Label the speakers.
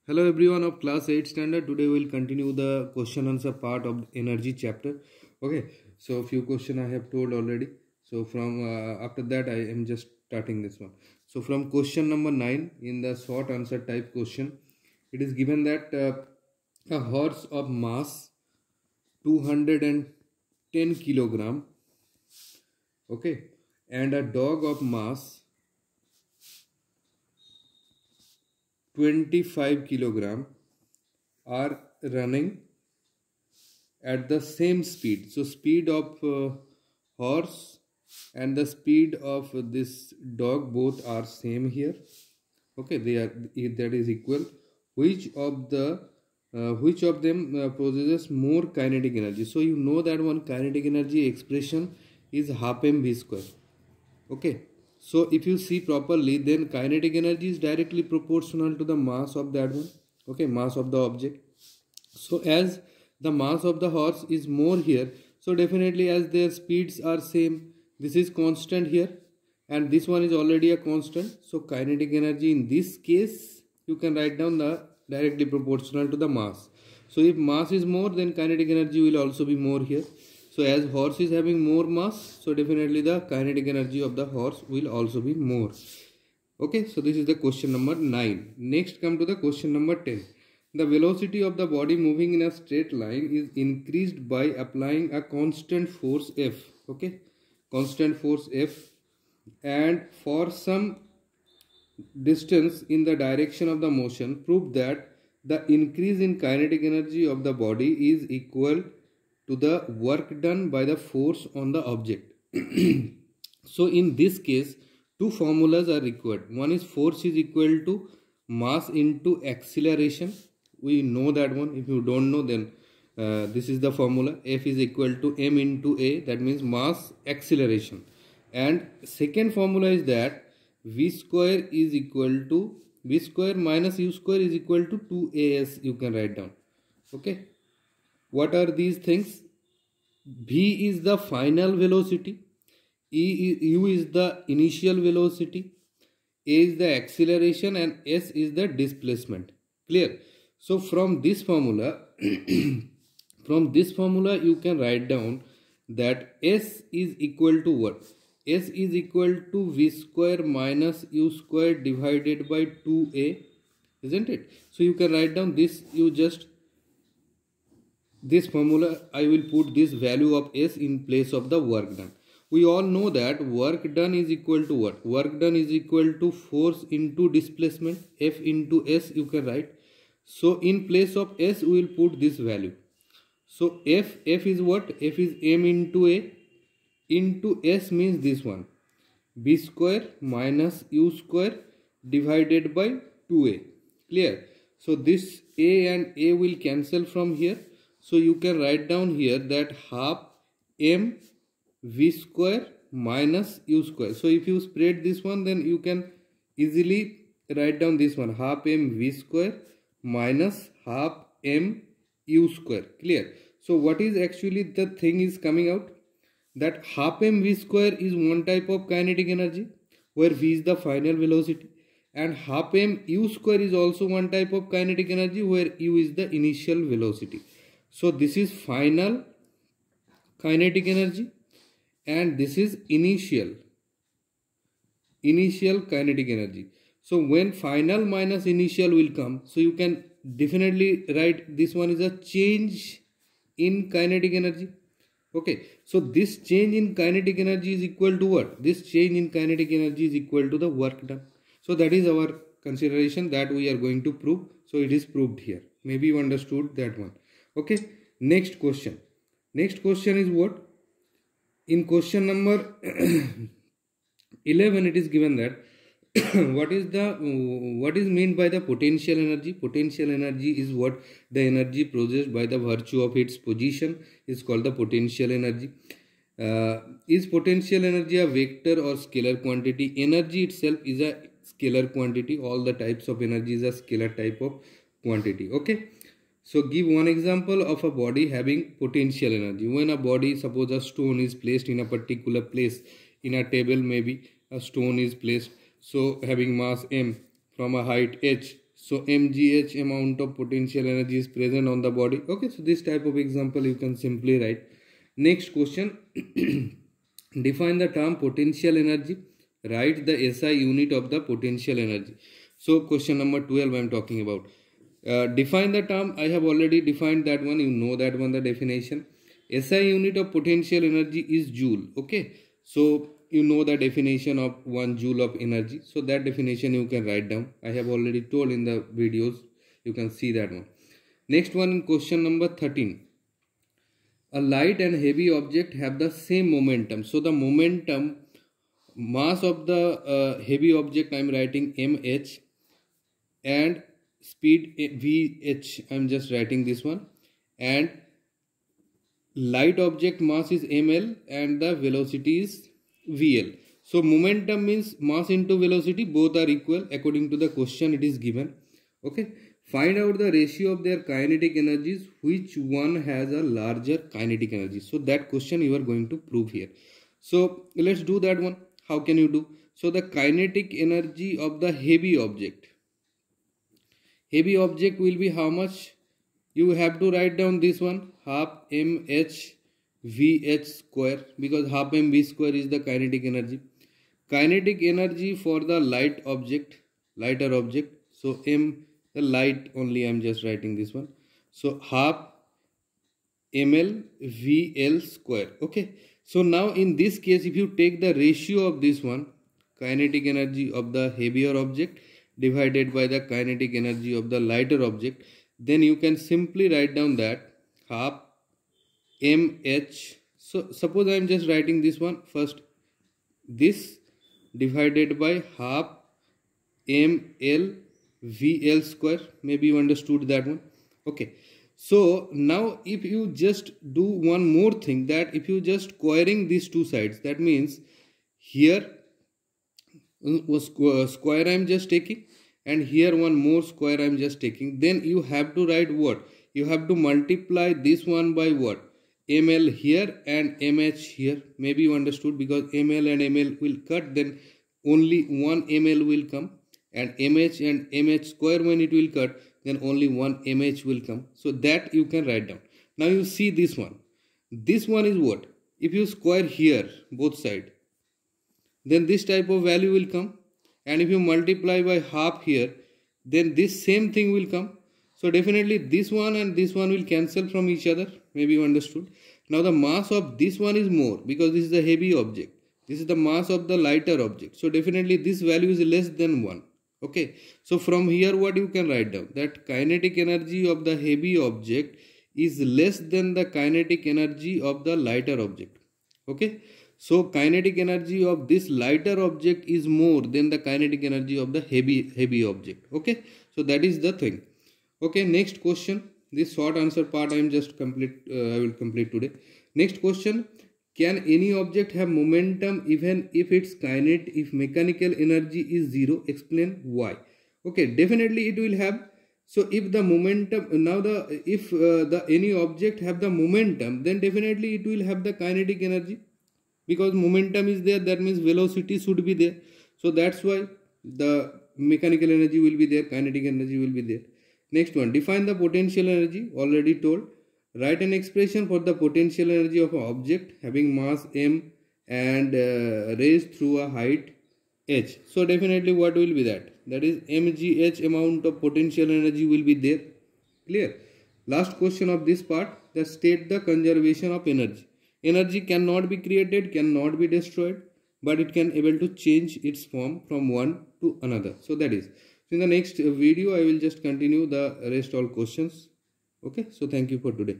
Speaker 1: Hello everyone of class 8 standard. Today we will continue the question answer part of energy chapter. Okay, so a few question I have told already. So from after that I am just starting this one. So from question number 9 in the short answer type question, it is given that a horse of mass 210 kilogram, okay, and a dog of mass 25 kilogram are running at the same speed. So speed of horse and the speed of this dog both are same here. Okay, they are, that is equal. Which of them possesses more kinetic energy? So you know that one kinetic energy expression is half mv square. Okay, so if you see properly, then kinetic energy is directly proportional to the mass of that one. Okay, mass of the object. So as the mass of the horse is more here, so definitely as their speeds are same, this is constant here and this one is already a constant. So kinetic energy in this case you can write down the directly proportional to the mass. So if mass is more, then kinetic energy will also be more here. So as horse is having more mass, so definitely the kinetic energy of the horse will also be more. Okay, so this is the question number 9. Next come to the question number 10. The velocity of the body moving in a straight line is increased by applying a constant force F. Okay, constant force F, and for some distance in the direction of the motion, prove that the increase in kinetic energy of the body is equal to the work done by the force on the object. So in this case, two formulas are required. One is force is equal to mass into acceleration. We know that one. If you don't know, then this is the formula. F is equal to m into a, that means mass acceleration. And second formula is that v square is equal to v square minus u square is equal to 2as, you can write down. Okay, what are these things? V is the final velocity, u is the initial velocity, a is the acceleration, and s is the displacement. Clear? So from this formula you can write down that s is equal to what? S is equal to v square minus u square divided by 2a, isn't it? So you can write down this, this formula, I will put this value of s in place of the work done. We all know that work done is equal to what? Work done is equal to force into displacement, F into S you can write. So in place of S we will put this value. So F is what? F is m into a, into S means this one, b square minus u square divided by 2a. Clear? So this a and a will cancel from here. So you can write down here that half m v square minus u square. So if you spread this one, then you can easily write down this one, half m v square minus half m u square. Clear? So what is actually the thing is coming out? That half mv square is one type of kinetic energy where v is the final velocity, and half m u square is also one type of kinetic energy where u is the initial velocity. So this is final kinetic energy and this is initial kinetic energy. So when final minus initial will come, so you can definitely write this one is a change in kinetic energy. Okay, so this change in kinetic energy is equal to what? This change in kinetic energy is equal to the work done. So that is our consideration that we are going to prove. So it is proved here. Maybe you understood that one. Okay, next question. Next question is what? In question number 11 it is given that what is meant by the potential energy? Potential energy is what? The energy possessed by the virtue of its position is called the potential energy. Is potential energy a vector or scalar quantity? Energy itself is a scalar quantity. All the types of energy is a scalar type of quantity. Okay, so give one example of a body having potential energy. When a body, suppose a stone is placed in a particular place, in a table maybe a stone is placed, so having mass m from a height h, So mgh amount of potential energy is present on the body. Okay, so this type of example you can simply write. Next question. Define the term potential energy. Write the SI unit of the potential energy. So question number 12 I am talking about. Define the term. I have already defined that one. You know that one, the definition. SI unit of potential energy is joule. Okay, so you know the definition of 1 joule of energy. So that definition you can write down. I have already told in the videos. You can see that one. Next one in question number 13. A light and heavy object have the same momentum. So the momentum, mass of the heavy object I am writing mh, and speed vh I am just writing this one, and light object mass is ml and the velocity is vl. So momentum means mass into velocity, both are equal according to the question it is given. Okay, find out the ratio of their kinetic energies, which one has a larger kinetic energy. So that question you are going to prove here. So let's do that one. How can you do? So the kinetic energy of the heavy object will be how much? You have to write down this one, half mh vh square, because half mv square is the kinetic energy. Kinetic energy for the lighter object. So m, the light only I am just writing this one. So half ml vl square. Okay, so now in this case, if you take the ratio of this one, kinetic energy of the heavier object divided by the kinetic energy of the lighter object, then you can simply write down that half mh. So suppose I am just writing this one first, this divided by half ml vl square. Maybe you understood that one. Okay, so now if you just do one more thing, that if you just squaring these two sides, that means here square I am just taking, and here one more square I am just taking, then you have to write what? You have to multiply this one by what? ml here and mh here. Maybe you understood, because ml and ml will cut, then only one ml will come, and mh and mh square when it will cut, then only one mh will come. So that you can write down. Now you see this one. This one is what? If you square here both sides, then this type of value will come, and if you multiply by half here, then this same thing will come. So definitely this one and this one will cancel from each other. Maybe you understood. Now the mass of this one is more, because this is a heavy object. This is the mass of the lighter object. So definitely this value is less than 1. Okay, so from here what you can write down? That kinetic energy of the heavy object is less than the kinetic energy of the lighter object. Okay, so kinetic energy of this lighter object is more than the kinetic energy of the heavy object. Okay, so that is the thing. Okay, next question. This short answer part I am just I will complete today. Next question. Can any object have momentum even if its if mechanical energy is 0? Explain why. Okay, definitely it will have. So if the momentum, now if any object have the momentum, then definitely it will have the kinetic energy, because momentum is there, that means velocity should be there. So that's why the mechanical energy will be there, kinetic energy will be there. Next one, define the potential energy, already told. Write an expression for the potential energy of an object having mass m and raised through a height h. So definitely what will be that? That is mgh amount of potential energy will be there. Clear? Last question of this part, that state the conservation of energy. Energy cannot be created, cannot be destroyed, but it can able to change its form from one to another. So that is. So in the next video, I will just continue the rest all questions. Okay, so thank you for today.